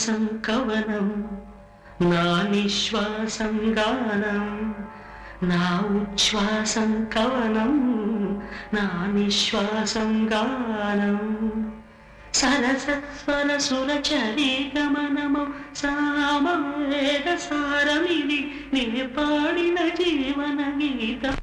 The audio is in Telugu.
శ్వాసం కవనం నా నిశ్వాసం గానం నా ఉచ్ఛ్వాసం కవనం నా నిశ్వాసం గానం సరసస్వర సురచరీ గమనము సామవేద సారమిది నే పాడిన జీవన గీతం